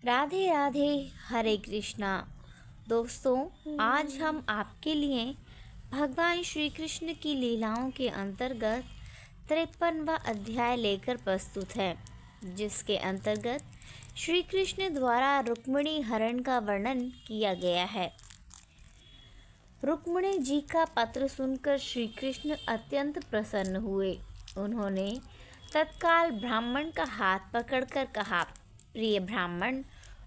राधे राधे। हरे कृष्णा। दोस्तों, आज हम आपके लिए भगवान श्री कृष्ण की लीलाओं के अंतर्गत 53वां अध्याय लेकर प्रस्तुत है, जिसके अंतर्गत श्री कृष्ण द्वारा रुक्मिणी हरण का वर्णन किया गया है। रुक्मिणी जी का पत्र सुनकर श्री कृष्ण अत्यंत प्रसन्न हुए। उन्होंने तत्काल ब्राह्मण का हाथ पकड़कर कहा, प्रिय ब्राह्मण,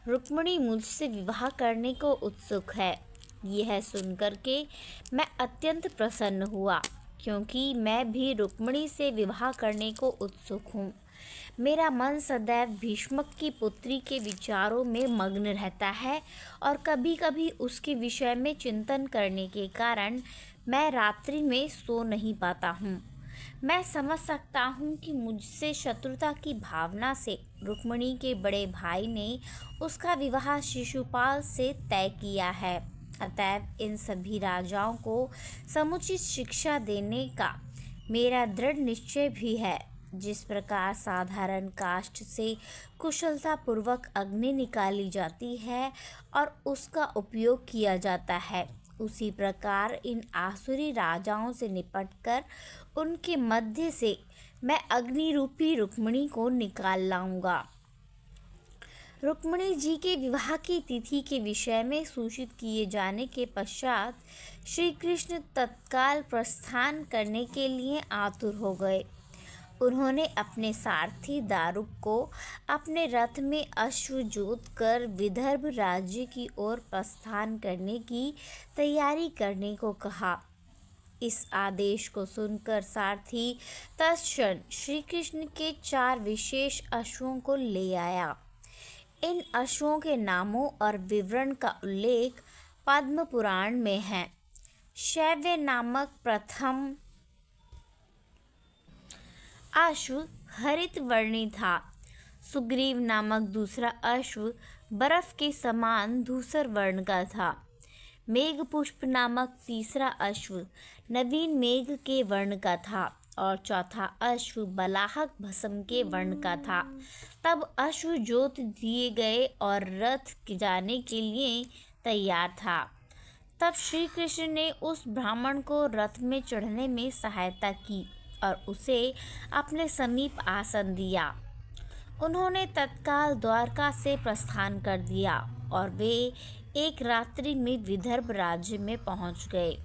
रुक्मिणी मुझसे विवाह करने को उत्सुक है। यह सुनकर के मैं अत्यंत प्रसन्न हुआ, क्योंकि मैं भी रुक्मिणी से विवाह करने को उत्सुक हूँ। मेरा मन सदैव भीष्मक की पुत्री के विचारों में मग्न रहता है और कभी कभी उसके विषय में चिंतन करने के कारण मैं रात्रि में सो नहीं पाता हूँ। मैं समझ सकता हूँ कि मुझसे शत्रुता की भावना से रुक्मिणी के बड़े भाई ने उसका विवाह शिशुपाल से तय किया है। अतएव इन सभी राजाओं को समुचित शिक्षा देने का मेरा दृढ़ निश्चय भी है। जिस प्रकार साधारण काष्ठ से कुशलतापूर्वक अग्नि निकाली जाती है और उसका उपयोग किया जाता है, उसी प्रकार इन आसुरी राजाओं से निपटकर उनके मध्य से मैं अग्नि रूपी रुक्मिणी को निकाल लाऊंगा। रुक्मिणी जी के विवाह की तिथि के विषय में सूचित किए जाने के पश्चात श्री कृष्ण तत्काल प्रस्थान करने के लिए आतुर हो गए। उन्होंने अपने सारथी दारुक को अपने रथ में अश्व जोत कर विदर्भ राज्य की ओर प्रस्थान करने की तैयारी करने को कहा। इस आदेश को सुनकर सारथी तत्क्षण श्री कृष्ण के 4 विशेष अश्वों को ले आया। इन अश्वों के नामों और विवरण का उल्लेख पद्म पुराण में है। शैव्य नामक प्रथम अश्व हरित वर्णी था। सुग्रीव नामक दूसरा अश्व बर्फ के समान धूसर वर्ण का था। मेघपुष्प नामक तीसरा अश्व नवीन मेघ के वर्ण का था और चौथा अश्व बलाहक भस्म के वर्ण का था। तब अश्व जोत दिए गए और रथ जाने के लिए तैयार था। तब श्री कृष्ण ने उस ब्राह्मण को रथ में चढ़ने में सहायता की और उसे अपने समीप आसन दिया। उन्होंने तत्काल द्वारका से प्रस्थान कर दिया और वे एक रात्रि में विदर्भ राज्य में पहुंच गए।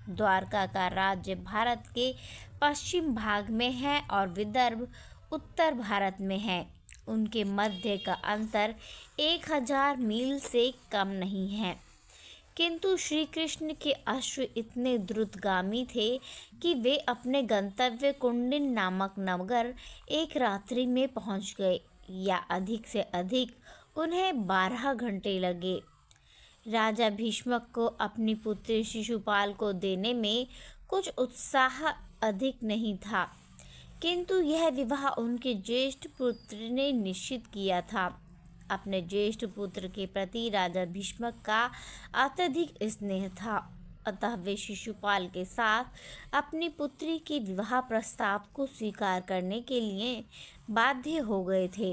द्वारका का राज्य भारत के पश्चिम भाग में है और विदर्भ उत्तर भारत में है। उनके मध्य का अंतर 1000 मील से कम नहीं है। किंतु श्री कृष्ण के अश्व इतने द्रुतगामी थे कि वे अपने गंतव्य कुंडिन नामक नगर एक रात्रि में पहुंच गए, या अधिक से अधिक उन्हें 12 घंटे लगे। राजा भीष्मक को अपनी पुत्री शिशुपाल को देने में कुछ उत्साह अधिक नहीं था, किंतु यह विवाह उनके ज्येष्ठ पुत्र ने निश्चित किया था। अपने ज्येष्ठ पुत्र के प्रति राजा भीष्मक का अत्यधिक स्नेह था, अतः वे शिशुपाल के साथ अपनी पुत्री के विवाह प्रस्ताव को स्वीकार करने के लिए बाध्य हो गए थे।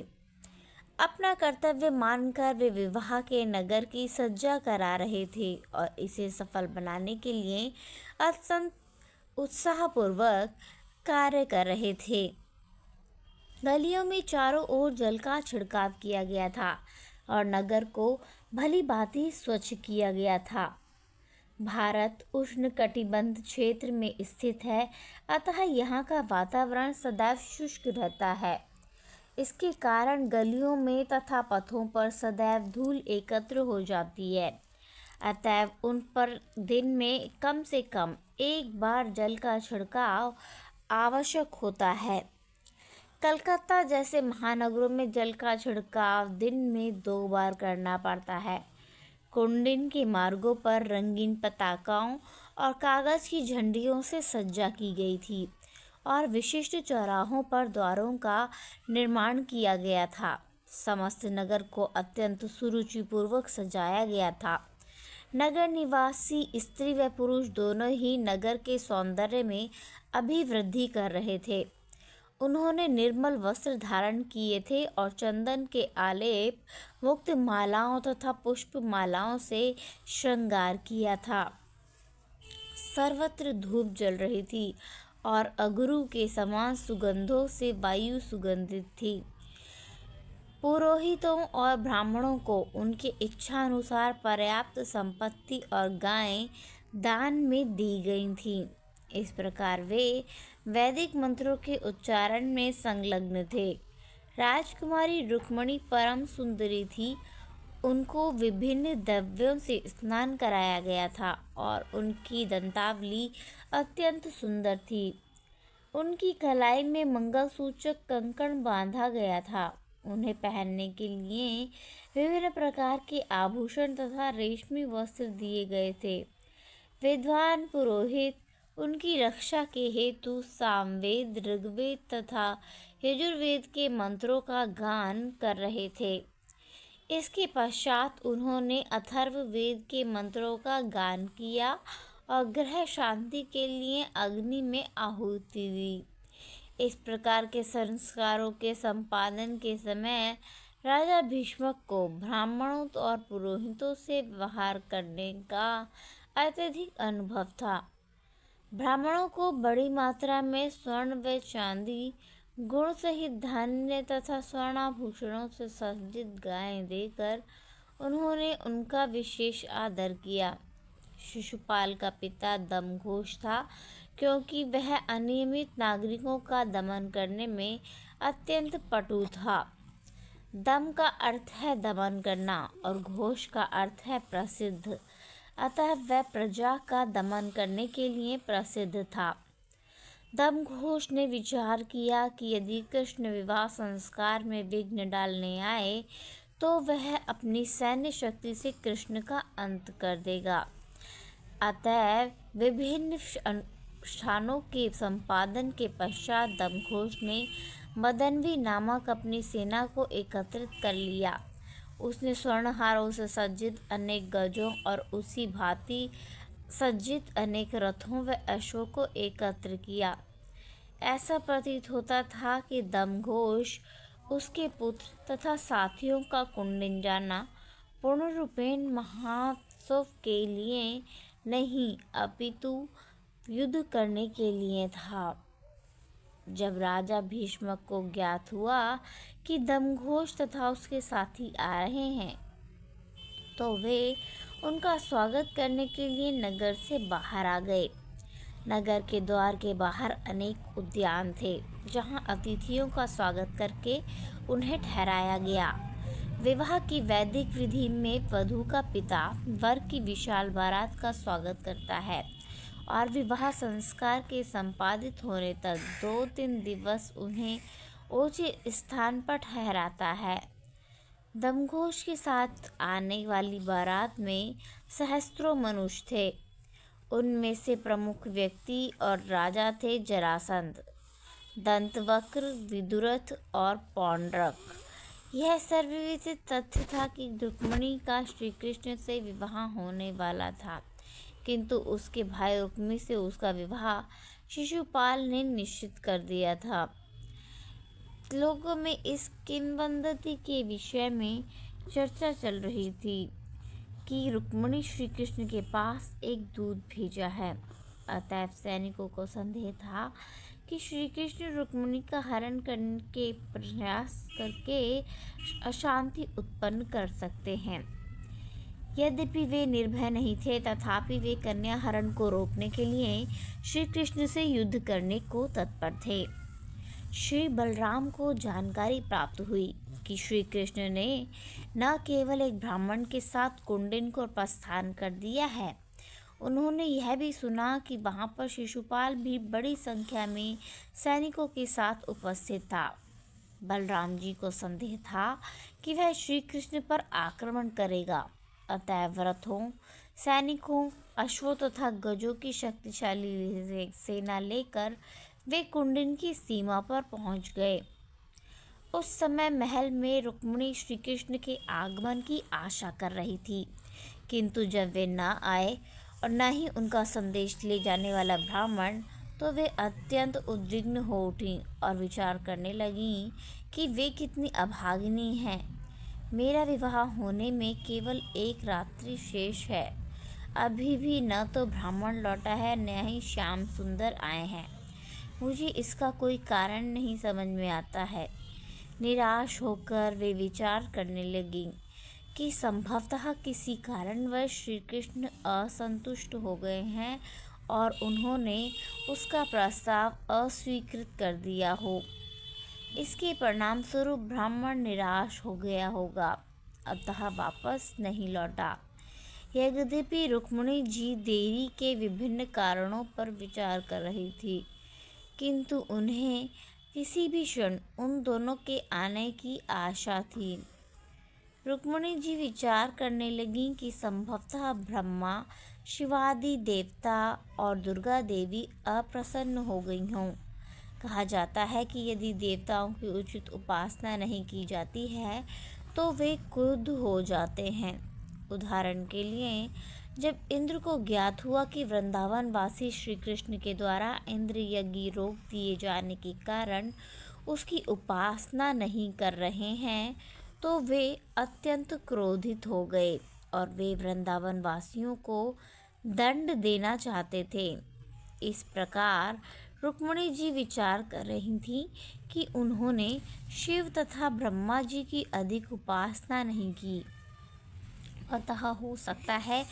अपना कर्तव्य मानकर वे विवाह के नगर की सज्जा करा रहे थे और इसे सफल बनाने के लिए अत्यंत उत्साहपूर्वक कार्य कर रहे थे। गलियों में चारों ओर जल का छिड़काव किया गया था और नगर को भली भांति स्वच्छ किया गया था। भारत उष्णकटिबंध क्षेत्र में स्थित है, अतः यहाँ का वातावरण सदैव शुष्क रहता है। इसके कारण गलियों में तथा पथों पर सदैव धूल एकत्र हो जाती है। अतएव उन पर दिन में कम से कम एक बार जल का छिड़काव आवश्यक होता है। कलकत्ता जैसे महानगरों में जल का छिड़काव दिन में 2 बार करना पड़ता है। कुंडिन के मार्गों पर रंगीन पताकाओं और कागज की झंडियों से सज्जा की गई थी और विशिष्ट चौराहों पर द्वारों का निर्माण किया गया था। समस्त नगर को अत्यंत सुरुचिपूर्वक सजाया गया था। नगर निवासी स्त्री व पुरुष दोनों ही नगर के सौंदर्य में अभिवृद्धि कर रहे थे। उन्होंने निर्मल वस्त्र धारण किए थे और चंदन के आलेप मुक्त मालाओं तथा पुष्प मालाओं से श्रृंगार किया था। सर्वत्र धूप जल रही थी और अगरू के समान सुगंधों से वायु सुगंधित थी। पुरोहितों और ब्राह्मणों को उनके इच्छानुसार पर्याप्त संपत्ति और गायें दान में दी गई थीं। इस प्रकार वे वैदिक मंत्रों के उच्चारण में संलग्न थे। राजकुमारी रुक्मिणी परम सुंदरी थी। उनको विभिन्न द्रव्यों से स्नान कराया गया था और उनकी दंतावली अत्यंत सुंदर थी। उनकी कलाई में मंगलसूचक कंकण बांधा गया था। उन्हें पहनने के लिए विभिन्न प्रकार के आभूषण तथा रेशमी वस्त्र दिए गए थे। विद्वान पुरोहित उनकी रक्षा के हेतु सामवेद, ऋग्वेद तथा यजुर्वेद के मंत्रों का गान कर रहे थे। इसके पश्चात उन्होंने अथर्ववेद के मंत्रों का गान किया और ग्रह शांति के लिए अग्नि में आहुति दी। इस प्रकार के संस्कारों के संपादन के समय राजा भीष्मक को ब्राह्मणों और पुरोहितों से व्यवहार करने का अत्यधिक अनुभव था। ब्राह्मणों को बड़ी मात्रा में स्वर्ण व चांदी, गुण सहित धान्य तथा स्वर्णाभूषणों से सज्जित गायें देकर उन्होंने उनका विशेष आदर किया। शिशुपाल का पिता दमघोष था, क्योंकि वह अनियमित नागरिकों का दमन करने में अत्यंत पटु था। दम का अर्थ है दमन करना और घोष का अर्थ है प्रसिद्ध, अतः वह प्रजा का दमन करने के लिए प्रसिद्ध था। दमघोष ने विचार किया कि यदि कृष्ण विवाह संस्कार में विघ्न डालने आए तो वह अपनी सैन्य शक्ति से कृष्ण का अंत कर देगा। अतएव विभिन्न अनुष्ठानों के संपादन के पश्चात दमघोष ने मदनवी नामक अपनी सेना को एकत्रित कर लिया। उसने स्वर्णहारों से सज्जित अनेक गजों और उसी भांति सज्जित अनेक रथों व अश्वों को एकत्र किया। ऐसा प्रतीत होता था कि दमघोष, उसके पुत्र तथा साथियों का कुंडिन जाना पूर्ण रूपेण महोत्सव के लिए नहीं अपितु युद्ध करने के लिए था। जब राजा भीष्मक को ज्ञात हुआ कि दमघोष तथा उसके साथी आ रहे हैं तो वे उनका स्वागत करने के लिए नगर से बाहर आ गए। नगर के द्वार के बाहर अनेक उद्यान थे, जहां अतिथियों का स्वागत करके उन्हें ठहराया गया। विवाह की वैदिक विधि में वधू का पिता वर की विशाल बारात का स्वागत करता है और विवाह संस्कार के संपादित होने तक 2-3 दिवस उन्हें ऊंचे स्थान पर ठहराता है। दमघोष के साथ आने वाली बारात में सहस्त्रों मनुष्य थे। उनमें से प्रमुख व्यक्ति और राजा थे जरासंध, दंतवक्र, विदुरथ और पौंड्रक। यह सर्वविदित तथ्य था कि रुक्मिणी का श्री कृष्ण से विवाह होने वाला था, किंतु उसके भाई रुक्मी से उसका विवाह शिशुपाल ने निश्चित कर दिया था। लोगों में इस किंवदंती के विषय में चर्चा चल रही थी कि रुक्मिणी श्री कृष्ण के पास एक दूत भेजा है। अतएव सैनिकों को संदेह था कि श्री कृष्ण रुक्मिणी का हरण करने के प्रयास करके अशांति उत्पन्न कर सकते हैं। यद्यपि वे निर्भय नहीं थे, तथापि वे कन्या हरण को रोकने के लिए श्री कृष्ण से युद्ध करने को तत्पर थे। श्री बलराम को जानकारी प्राप्त हुई कि श्री कृष्ण ने न केवल एक ब्राह्मण के साथ कुंडिन को प्रस्थान कर दिया है, उन्होंने यह भी सुना कि वहां पर शिशुपाल भी बड़ी संख्या में सैनिकों के साथ उपस्थित था। बलराम जी को संदेह था कि वह श्री कृष्ण पर आक्रमण करेगा। अतएव रथों, सैनिकों, अश्वों तथा गजों की शक्तिशाली सेना लेकर वे कुंडिन की सीमा पर पहुंच गए। उस समय महल में रुक्मिणी श्री कृष्ण के आगमन की आशा कर रही थी, किंतु जब वे न आए और न ही उनका संदेश ले जाने वाला ब्राह्मण तो वे अत्यंत उद्विग्न हो उठीं और विचार करने लगीं कि वे कितनी अभागिनी हैं। मेरा विवाह होने में केवल एक रात्रि शेष है। अभी भी न तो ब्राह्मण लौटा है, न ही श्याम सुंदर आए हैं। मुझे इसका कोई कारण नहीं समझ में आता है। निराश होकर वे विचार करने लगीं कि संभवतः किसी कारणवश श्री कृष्ण असंतुष्ट हो गए हैं और उन्होंने उसका प्रस्ताव अस्वीकृत कर दिया हो। इसके परिणाम स्वरूप ब्राह्मण निराश हो गया होगा, अतः वापस नहीं लौटा। यद्यपि रुक्मिणी जी देरी के विभिन्न कारणों पर विचार कर रही थी, किंतु उन्हें किसी भी क्षण उन दोनों के आने की आशा थी। रुक्मिणी जी विचार करने लगीं कि संभवतः ब्रह्मा, शिवादि देवता और दुर्गा देवी अप्रसन्न हो गई हों। कहा जाता है कि यदि देवताओं की उचित उपासना नहीं की जाती है तो वे क्रुद्ध हो जाते हैं। उदाहरण के लिए, जब इंद्र को ज्ञात हुआ कि वृंदावन वासी श्री कृष्ण के द्वारा इंद्र यज्ञ रोक दिए जाने के कारण उसकी उपासना नहीं कर रहे हैं, तो वे अत्यंत क्रोधित हो गए और वे वृंदावन वासियों को दंड देना चाहते थे। इस प्रकार रुक्मिणी जी विचार कर रही थी कि उन्होंने शिव तथा ब्रह्मा जी की अधिक उपासना नहीं की, अतः हो सकता है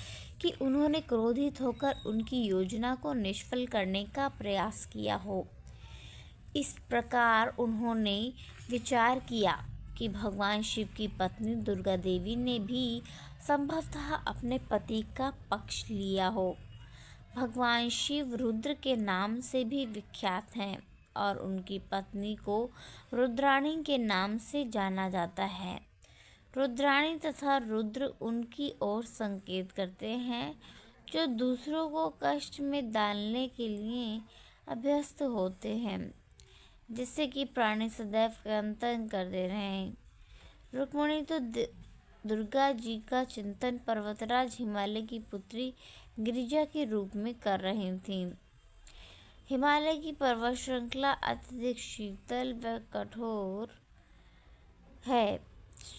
कि उन्होंने क्रोधित होकर उनकी योजना को निष्फल करने का प्रयास किया हो। इस प्रकार उन्होंने विचार किया कि भगवान शिव की पत्नी दुर्गा देवी ने भी संभवतः अपने पति का पक्ष लिया हो। भगवान शिव रुद्र के नाम से भी विख्यात हैं और उनकी पत्नी को रुद्राणी के नाम से जाना जाता है। रुद्राणी तथा रुद्र उनकी ओर संकेत करते हैं जो दूसरों को कष्ट में डालने के लिए अभ्यस्त होते हैं, जिससे कि प्राणी सदैव क्रंदन कर दे रहे हैं। रुक्मिणी तो दुर्गा जी का चिंतन पर्वतराज हिमालय की पुत्री गिरिजा के रूप में कर रही थीं। हिमालय की पर्वत श्रृंखला अत्यधिक शीतल व कठोर है।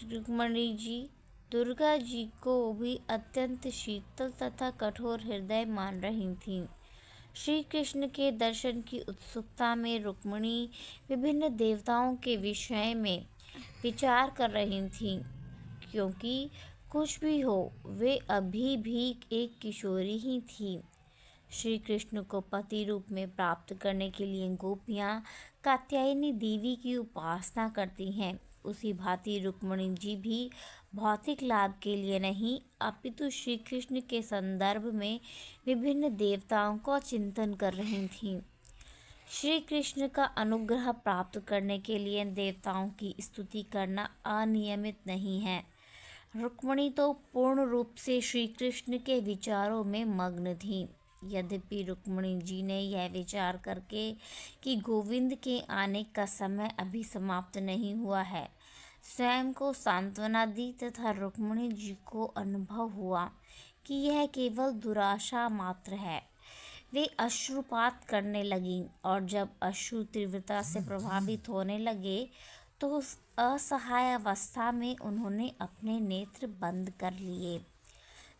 रुक्मिणी जी दुर्गा जी को भी अत्यंत शीतल तथा कठोर हृदय मान रही थीं। श्री कृष्ण के दर्शन की उत्सुकता में रुक्मिणी विभिन्न देवताओं के विषय में विचार कर रही थीं, क्योंकि कुछ भी हो वे अभी भी एक किशोरी ही थीं। श्री कृष्ण को पति रूप में प्राप्त करने के लिए गोपियाँ कात्यायनी देवी की उपासना करती हैं। उसी भांति रुक्मिणी जी भी भौतिक लाभ के लिए नहीं, अपितु श्री कृष्ण के संदर्भ में विभिन्न देवताओं का चिंतन कर रही थीं। श्री कृष्ण का अनुग्रह प्राप्त करने के लिए देवताओं की स्तुति करना अनियमित नहीं है। रुक्मिणी तो पूर्ण रूप से श्री कृष्ण के विचारों में मग्न थी। यद्यपि रुक्मिणी जी ने यह विचार करके कि गोविंद के आने का समय अभी समाप्त नहीं हुआ है, स्वयं को सांत्वना दी तथा रुक्मिणी जी को अनुभव हुआ कि यह केवल दुराशा मात्र है। वे अश्रुपात करने लगीं और जब अश्रु तीव्रता से प्रभावित होने लगे तो उस असहाय अवस्था में उन्होंने अपने नेत्र बंद कर लिए।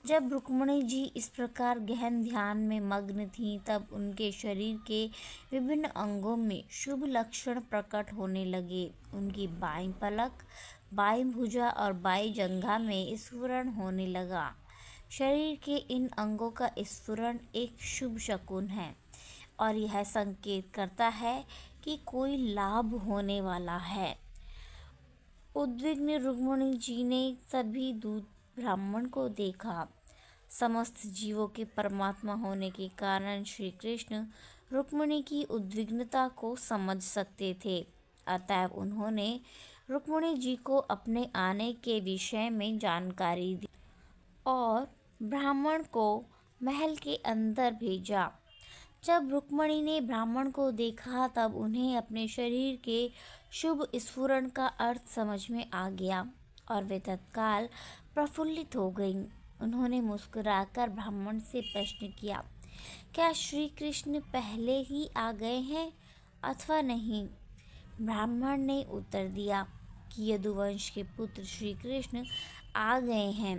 जब रुक्मिणी जी इस प्रकार गहन ध्यान में मग्न थीं, तब उनके शरीर के विभिन्न अंगों में शुभ लक्षण प्रकट होने लगे। उनकी बाईं पलक, बाईं भुजा और बाईं जंघा में स्फुरण होने लगा। शरीर के इन अंगों का स्फुरण एक शुभ शकुन है और यह संकेत करता है कि कोई लाभ होने वाला है। उद्विग्न रुक्मिणी जी ने सभी दूत ब्राह्मण को देखा। समस्त जीवों के परमात्मा होने के कारण श्री कृष्ण रुक्मिणी की उद्विग्नता को समझ सकते थे। अतएव उन्होंने रुक्मिणी जी को अपने आने के विषय में जानकारी दी और ब्राह्मण को महल के अंदर भेजा। जब रुक्मिणी ने ब्राह्मण को देखा तब उन्हें अपने शरीर के शुभ स्फुरण का अर्थ समझ में आ गया और वे तत्काल प्रफुल्लित हो गईं। उन्होंने मुस्कुराकर ब्राह्मण से प्रश्न किया, क्या श्री कृष्ण पहले ही आ गए हैं अथवा नहीं? ब्राह्मण ने उत्तर दिया कि यदुवंश के पुत्र श्री कृष्ण आ गए हैं।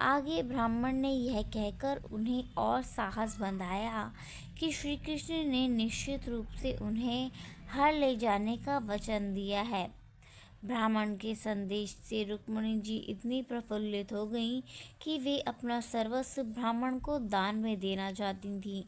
आगे ब्राह्मण ने यह कहकर उन्हें और साहस बंधाया कि श्री कृष्ण ने निश्चित रूप से उन्हें हर ले जाने का वचन दिया है। ब्राह्मण के संदेश से रुक्मिणी जी इतनी प्रफुल्लित हो गईं कि वे अपना सर्वस्व ब्राह्मण को दान में देना चाहती थीं,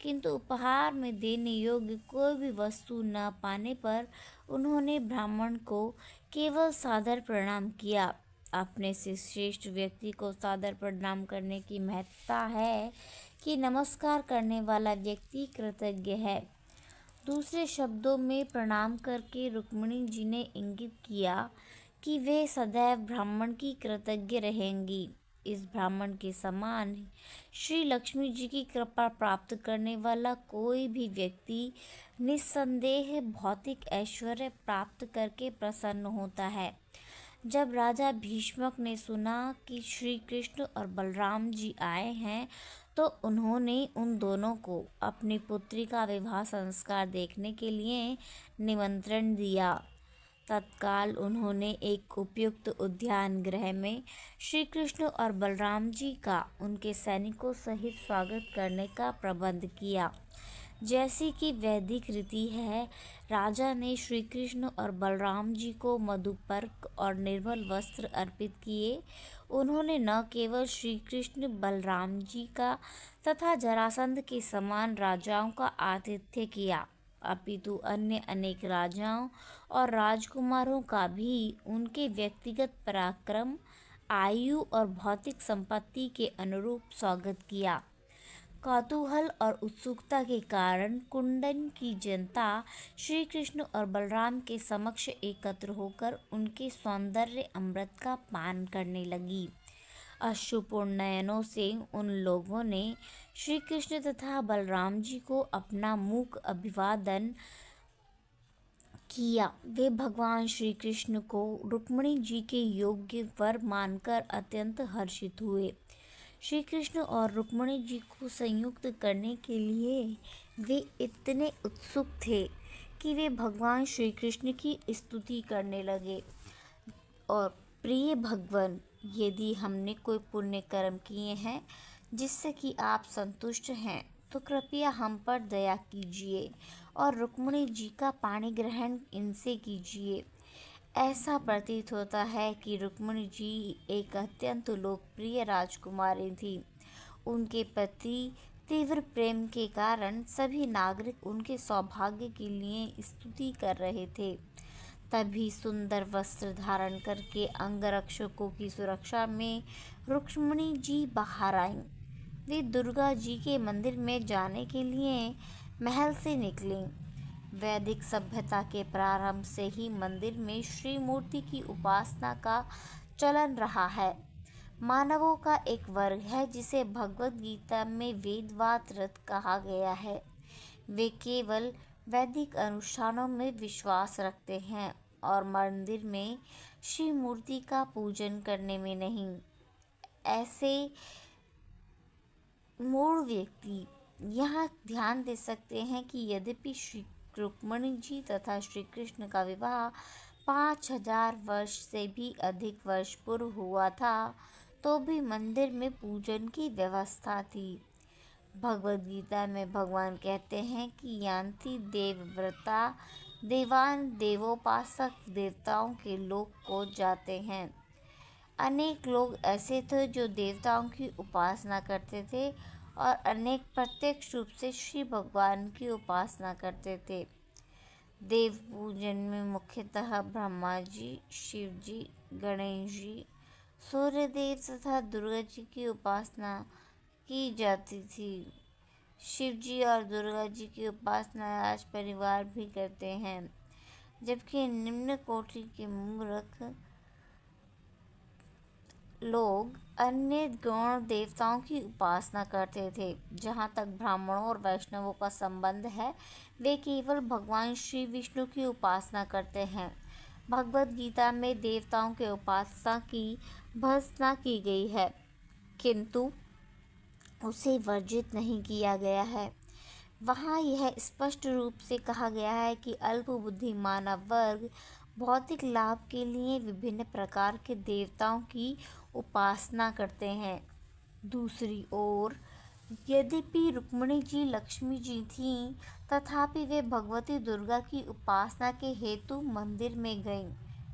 किंतु उपहार में देने योग्य कोई भी वस्तु न पाने पर उन्होंने ब्राह्मण को केवल सादर प्रणाम किया। अपने से श्रेष्ठ व्यक्ति को सादर प्रणाम करने की महत्ता है कि नमस्कार करने वाला व्यक्ति कृतज्ञ है। दूसरे शब्दों में प्रणाम करके रुक्मिणी जी ने इंगित किया कि वे सदैव ब्राह्मण की कृतज्ञ रहेंगी। इस ब्राह्मण के समान श्री लक्ष्मी जी की कृपा प्राप्त करने वाला कोई भी व्यक्ति निस्संदेह भौतिक ऐश्वर्य प्राप्त करके प्रसन्न होता है। जब राजा भीष्मक ने सुना कि श्री कृष्ण और बलराम जी आए हैं, तो उन्होंने उन दोनों को अपनी पुत्री का विवाह संस्कार देखने के लिए निमंत्रण दिया। तत्काल उन्होंने एक उपयुक्त उद्यान गृह में श्री कृष्ण और बलराम जी का उनके सैनिकों सहित स्वागत करने का प्रबंध किया। जैसी कि वैदिक रीति है, राजा ने श्री कृष्ण और बलराम जी को मधुपर्क और निर्मल वस्त्र अर्पित किए। उन्होंने न केवल श्री कृष्ण बलराम जी का तथा जरासंध के समान राजाओं का आतिथ्य किया, अपितु अन्य अनेक राजाओं और राजकुमारों का भी उनके व्यक्तिगत पराक्रम, आयु और भौतिक संपत्ति के अनुरूप स्वागत किया। कौतूहल और उत्सुकता के कारण कुंदन की जनता श्री कृष्ण और बलराम के समक्ष एकत्र होकर उनके सौंदर्य अमृत का पान करने लगी। अश्रुपूर्ण नयनों से उन लोगों ने श्री कृष्ण तथा बलराम जी को अपना मूक अभिवादन किया। वे भगवान श्री कृष्ण को रुक्मिणी जी के योग्य वर मानकर अत्यंत हर्षित हुए। श्री कृष्ण और रुक्मिणी जी को संयुक्त करने के लिए वे इतने उत्सुक थे कि वे भगवान श्री कृष्ण की स्तुति करने लगे और प्रिय भगवान, यदि हमने कोई पुण्य कर्म किए हैं जिससे कि आप संतुष्ट हैं, तो कृपया हम पर दया कीजिए और रुक्मिणी जी का पाणी ग्रहण इनसे कीजिए। ऐसा प्रतीत होता है कि रुक्मिणी जी एक अत्यंत लोकप्रिय राजकुमारी थी। उनके प्रति तीव्र प्रेम के कारण सभी नागरिक उनके सौभाग्य के लिए स्तुति कर रहे थे। तभी सुंदर वस्त्र धारण करके अंगरक्षकों की सुरक्षा में रुक्मिणी जी बाहर आईं। वे दुर्गा जी के मंदिर में जाने के लिए महल से निकलीं। वैदिक सभ्यता के प्रारंभ से ही मंदिर में श्री मूर्ति की उपासना का चलन रहा है। मानवों का एक वर्ग है जिसे भगवद गीता में वेदवाद रथ कहा गया है। वे केवल वैदिक अनुष्ठानों में विश्वास रखते हैं और मंदिर में श्री मूर्ति का पूजन करने में नहीं। ऐसे मूढ़ व्यक्ति यहाँ ध्यान दे सकते हैं कि यद्यपि श्री रुक्मिणी जी तथा श्री कृष्ण का विवाह 5000 वर्ष से भी अधिक वर्ष पूर्व हुआ था, तो भी मंदिर में पूजन की व्यवस्था थी। भगवद गीता में भगवान कहते हैं कि यान्ति देवव्रता देवान, देवोपासक देवताओं के लोक को जाते हैं। अनेक लोग ऐसे थे जो देवताओं की उपासना करते थे और अनेक प्रत्यक्ष रूप से श्री भगवान की उपासना करते थे। देव पूजन में मुख्यतः ब्रह्मा जी, शिव जी, गणेश जी, सूर्यदेव तथा दुर्गा जी की उपासना की जाती थी। शिव जी और दुर्गा जी की उपासना राज परिवार भी करते हैं, जबकि निम्न कोटि के मूर्ख लोग अन्य गौण देवताओं की उपासना करते थे। जहाँ तक ब्राह्मणों और वैष्णवों का संबंध है, वे केवल भगवान श्री विष्णु की उपासना करते हैं। भगवद गीता में देवताओं के उपासना की भर्त्सना की गई है, किंतु उसे वर्जित नहीं किया गया है। वहाँ यह स्पष्ट रूप से कहा गया है कि अल्पबुद्धि मानव वर्ग भौतिक लाभ के लिए विभिन्न प्रकार के देवताओं की उपासना करते हैं। दूसरी ओर, यद्यपि रुक्मिणी जी लक्ष्मी जी थीं, तथापि वे भगवती दुर्गा की उपासना के हेतु मंदिर में गईं,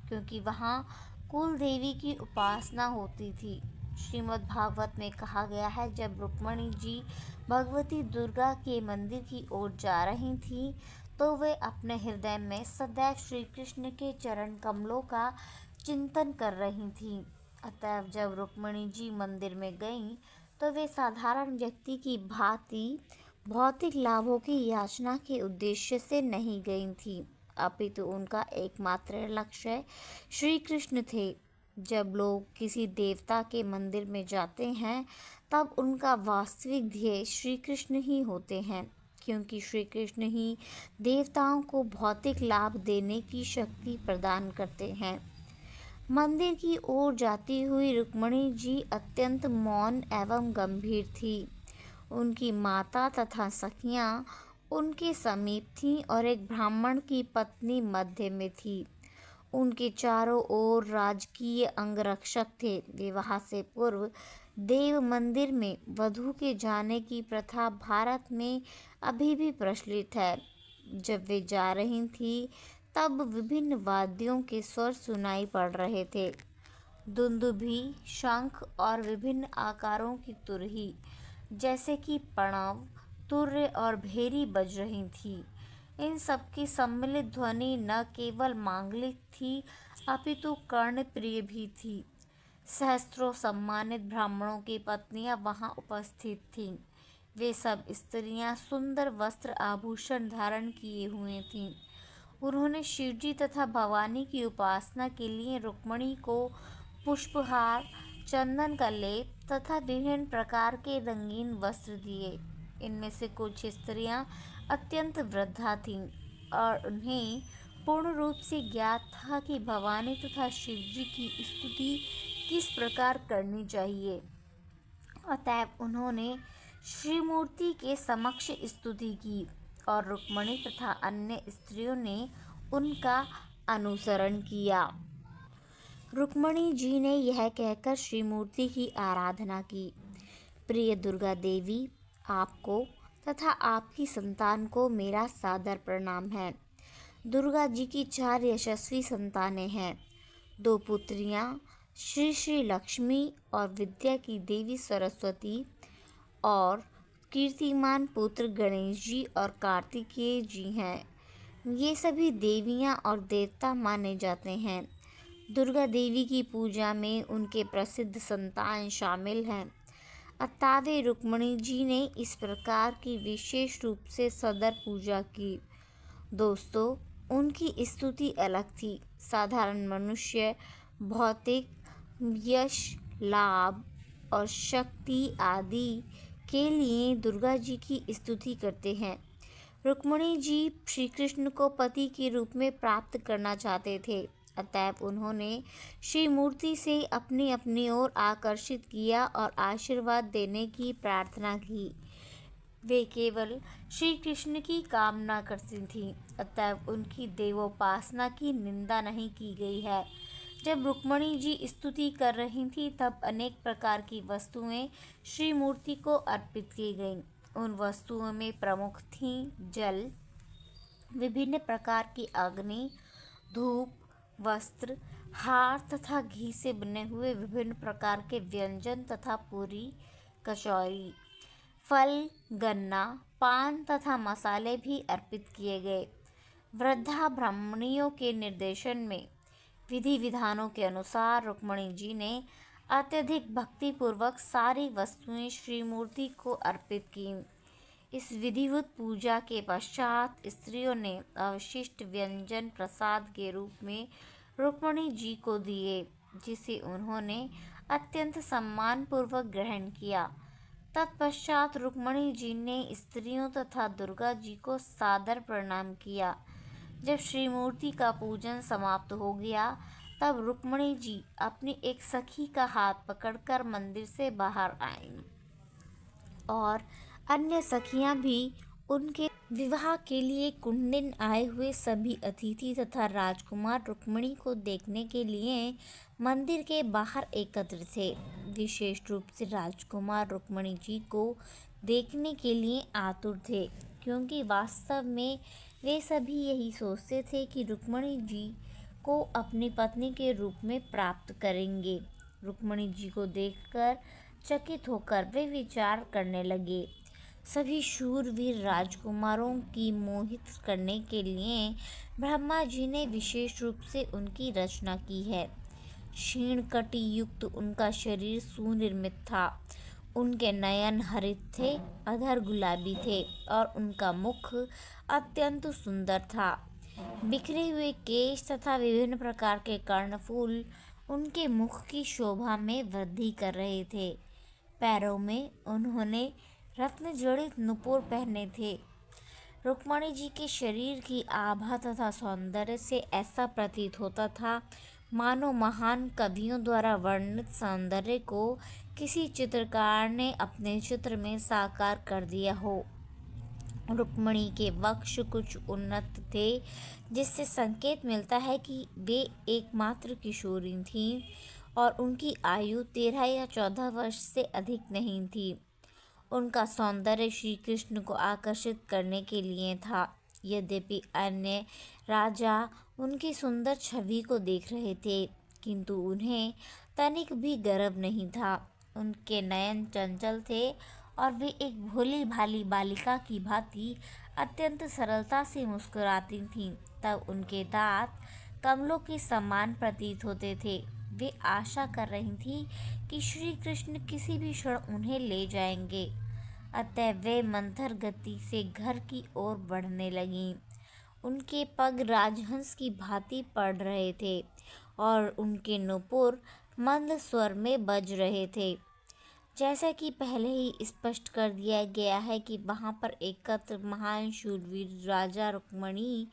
क्योंकि वहाँ कुल देवी की उपासना होती थी। श्रीमद् भागवत में कहा गया है, जब रुक्मिणी जी भगवती दुर्गा के मंदिर की ओर जा रही थीं, तो वे अपने हृदय में सदैव श्री कृष्ण के चरण कमलों का चिंतन कर रही थीं। अतएव जब रुक्मिणी जी मंदिर में गईं, तो वे साधारण व्यक्ति की भांति भौतिक लाभों की याचना के उद्देश्य से नहीं गई थीं, अपितु उनका एकमात्र लक्ष्य श्री कृष्ण थे। जब लोग किसी देवता के मंदिर में जाते हैं, तब उनका वास्तविक ध्येय श्री कृष्ण ही होते हैं, क्योंकि श्री कृष्ण ही देवताओं को भौतिक लाभ देने की शक्ति प्रदान करते हैं। मंदिर की ओर जाती हुई रुक्मिणी जी अत्यंत मौन एवं गंभीर थी। उनकी माता तथा सखियां उनके समीप थीं और एक ब्राह्मण की पत्नी मध्य में थी। उनके चारों ओर राजकीय अंगरक्षक थे। विवाह से पूर्व देव मंदिर में वधू के जाने की प्रथा भारत में अभी भी प्रचलित है। जब वे जा रही थीं, तब विभिन्न वाद्यों के स्वर सुनाई पड़ रहे थे। दुंदुभी, शंख और विभिन्न आकारों की तुरही, जैसे कि प्रणव, तुर्य और भेरी बज रही थी। इन सबकी सम्मिलित ध्वनि न केवल मांगलिक थी, अपितु कर्णप्रिय भी थी। सहस्त्रों सम्मानित ब्राह्मणों की पत्नियां वहां उपस्थित थीं। वे सब स्त्रियां सुंदर वस्त्र आभूषण धारण किए हुए थीं। उन्होंने शिवजी तथा भवानी की उपासना के लिए रुक्मिणी को पुष्पहार, चंदन का लेप तथा विभिन्न प्रकार के रंगीन वस्त्र दिए। इनमें से कुछ स्त्रियां अत्यंत वृद्धा थीं और उन्हें पूर्ण रूप से ज्ञात था कि भवानी तथा शिवजी की स्तुति किस प्रकार करनी चाहिए। अतएव उन्होंने श्रीमूर्ति के समक्ष स्तुति की और रुक्मिणी तथा अन्य स्त्रियों ने उनका अनुसरण किया। रुक्मिणी जी ने यह कहकर श्रीमूर्ति की आराधना की, प्रिय दुर्गा देवी, आपको तथा आपकी संतान को मेरा सादर प्रणाम है। दुर्गा जी की 4 यशस्वी संतानें हैं। 2 पुत्रियां श्री श्री लक्ष्मी और विद्या की देवी सरस्वती और कीर्तिमान पुत्र गणेश जी और कार्तिकेय जी हैं। ये सभी देवियां और देवता माने जाते हैं। दुर्गा देवी की पूजा में उनके प्रसिद्ध संतान शामिल हैं। अतएव रुक्मिणी जी ने इस प्रकार की विशेष रूप से सदर पूजा की। दोस्तों, उनकी स्तुति अलग थी। साधारण मनुष्य भौतिक यश, लाभ और शक्ति आदि के लिए दुर्गा जी की स्तुति करते हैं। रुक्मिणी जी श्री कृष्ण को पति के रूप में प्राप्त करना चाहते थे। अतएव उन्होंने श्री मूर्ति से अपनी अपनी ओर आकर्षित किया और आशीर्वाद देने की प्रार्थना की। वे केवल श्री कृष्ण की कामना करती थीं, अतएव उनकी देवोपासना की निंदा नहीं की गई है। जब रुक्मिणी जी स्तुति कर रही थीं, तब अनेक प्रकार की वस्तुएं श्री मूर्ति को अर्पित की गईं। उन वस्तुओं में प्रमुख थीं जल, विभिन्न प्रकार की अग्नि, धूप, वस्त्र, हार तथा घी से बने हुए विभिन्न प्रकार के व्यंजन तथा पूरी, कचौरी, फल, गन्ना, पान तथा मसाले भी अर्पित किए गए। वृद्धा ब्राह्मणियों के निर्देशन में विधि विधानों के अनुसार रुक्मिणी जी ने अत्यधिक भक्तिपूर्वक सारी वस्तुएं श्री मूर्ति को अर्पित की। इस विधिवत पूजा के पश्चात स्त्रियों ने अवशिष्ट व्यंजन प्रसाद के रूप में रुक्मिणी जी को दिए, जिसे उन्होंने अत्यंत सम्मानपूर्वक ग्रहण किया। तत्पश्चात रुक्मिणी जी ने स्त्रियों तथा दुर्गा जी को सादर प्रणाम किया। जब श्रीमूर्ति का पूजन समाप्त हो गया, तब रुक्मिणी जी अपनी एक सखी का हाथ पकड़कर मंदिर से बाहर आईं। और अन्य सखियां भी उनके विवाह के लिए कुंडिन आए हुए सभी अतिथि तथा राजकुमार रुक्मिणी को देखने के लिए मंदिर के बाहर एकत्र थे। विशेष रूप से राजकुमार रुक्मिणी जी को देखने के लिए आतुर थे, क्योंकि वास्तव में वे सभी यही सोचते थे कि रुक्मिणी जी को अपनी पत्नी के रूप में प्राप्त करेंगे। रुक्मिणी जी को देखकर चकित होकर वे विचार करने लगे। सभी शूरवीर राजकुमारों की मोहित करने के लिए ब्रह्मा जी ने विशेष रूप से उनकी रचना की है। क्षीण कटी युक्त उनका शरीर सुनिर्मित था। उनके नयन हरित थे, अधर गुलाबी थे और उनका मुख अत्यंत सुंदर था। बिखरे हुए केश तथा विभिन्न प्रकार के कर्णफूल उनके मुख की शोभा में वृद्धि कर रहे थे। पैरों में उन्होंने रत्न जड़ित नुपुर पहने थे। रुक्मिणी जी के शरीर की आभा तथा सौंदर्य से ऐसा प्रतीत होता था मानो महान कवियों द्वारा वर्णित सौंदर्य को किसी चित्रकार ने अपने चित्र में साकार कर दिया हो। रुक्मिणी के वक्ष कुछ उन्नत थे, जिससे संकेत मिलता है कि वे एकमात्र किशोरी थीं और उनकी आयु 13 या 14 वर्ष से अधिक नहीं थी। उनका सौंदर्य श्री कृष्ण को आकर्षित करने के लिए था। यद्यपि अन्य राजा उनकी सुंदर छवि को देख रहे थे, किंतु उन्हें तनिक भी गर्व नहीं था। उनके नयन चंचल थे और वे एक भोली भाली बालिका की भांति अत्यंत सरलता से मुस्कुराती थीं। तब उनके दांत कमलों के समान प्रतीत होते थे। वे आशा कर रही थी कि श्री कृष्ण किसी भी क्षण उन्हें ले जाएंगे। अतः वे मंथर गति से घर की ओर बढ़ने लगीं। उनके पग राजहंस की भांति पड़ रहे थे और उनके नुपुर मंद स्वर में बज रहे थे। जैसा कि पहले ही स्पष्ट कर दिया गया है कि वहां पर एकत्र महान शूरवीर राजा रुक्मिणी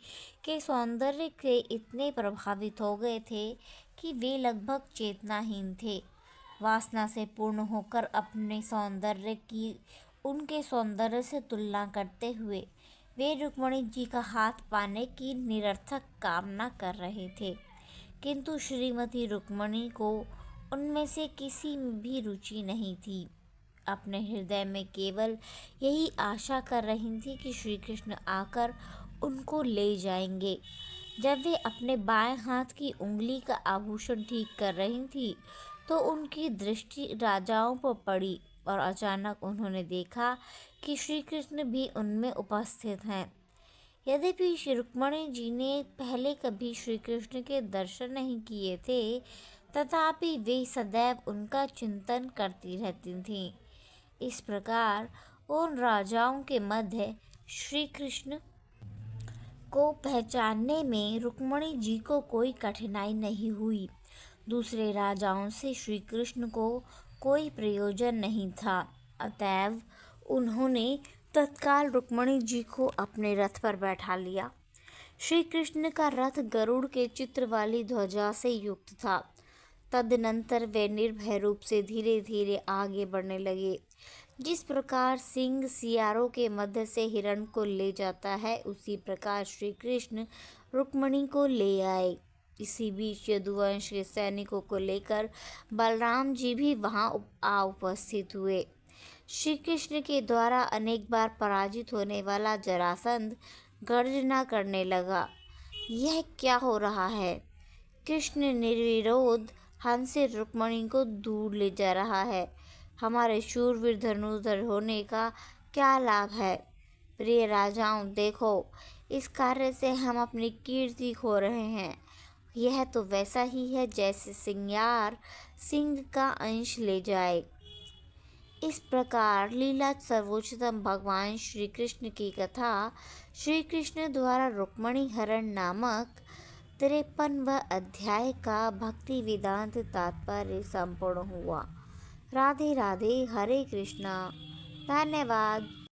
के सौंदर्य से इतने प्रभावित हो गए थे कि वे लगभग चेतनाहीन थे। वासना से पूर्ण होकर अपने सौंदर्य की उनके सौंदर्य से तुलना करते हुए वे रुक्मिणी जी का हाथ पाने की निरर्थक कामना कर रहे थे, किंतु श्रीमती रुक्मिणी को उनमें से किसी में भी रुचि नहीं थी। अपने हृदय में केवल यही आशा कर रही थी कि श्री कृष्ण आकर उनको ले जाएंगे। जब वे अपने बाएं हाथ की उंगली का आभूषण ठीक कर रही थी, तो उनकी दृष्टि राजाओं पर पड़ी और अचानक उन्होंने देखा कि श्री कृष्ण भी उनमें उपस्थित हैं। यद्यपि श्री रुक्मिणी जी ने पहले कभी श्री कृष्ण के दर्शन नहीं किए थे, तथापि वे सदैव उनका चिंतन करती रहती थीं। इस प्रकार उन राजाओं के मध्य श्री कृष्ण को पहचानने में रुक्मिणी जी को कोई कठिनाई नहीं हुई। दूसरे राजाओं से श्री कृष्ण को कोई प्रयोजन नहीं था, अतएव उन्होंने तत्काल रुक्मिणी जी को अपने रथ पर बैठा लिया। श्री कृष्ण का रथ गरुड़ के चित्र वाली ध्वजा से युक्त था। तदनंतर वे निर्भय रूप से धीरे धीरे आगे बढ़ने लगे। जिस प्रकार सिंह सियारों के मध्य से हिरण को ले जाता है, उसी प्रकार श्री कृष्ण रुक्मिणी को ले आए। इसी बीच यदुवंश के सैनिकों को लेकर बलराम जी भी वहां उपस्थित हुए। श्री कृष्ण के द्वारा अनेक बार पराजित होने वाला जरासंध गर्जना करने लगा। यह क्या हो रहा है? कृष्ण निर्विरोध हमसे रुक्मिणी को दूर ले जा रहा है। हमारे शूरवीर धनुर्धर होने का क्या लाभ है? प्रिय राजाओं, देखो, इस कार्य से हम अपनी कीर्ति खो रहे हैं। यह तो वैसा ही है जैसे सिंह सिंह का अंश ले जाए। इस प्रकार लीला सर्वोच्चतम भगवान श्री कृष्ण की कथा श्री कृष्ण द्वारा रुक्मिणी हरण नामक 53वां अध्याय का भक्ति वेदांत तात्पर्य संपूर्ण हुआ। राधे राधे, हरे कृष्णा। धन्यवाद।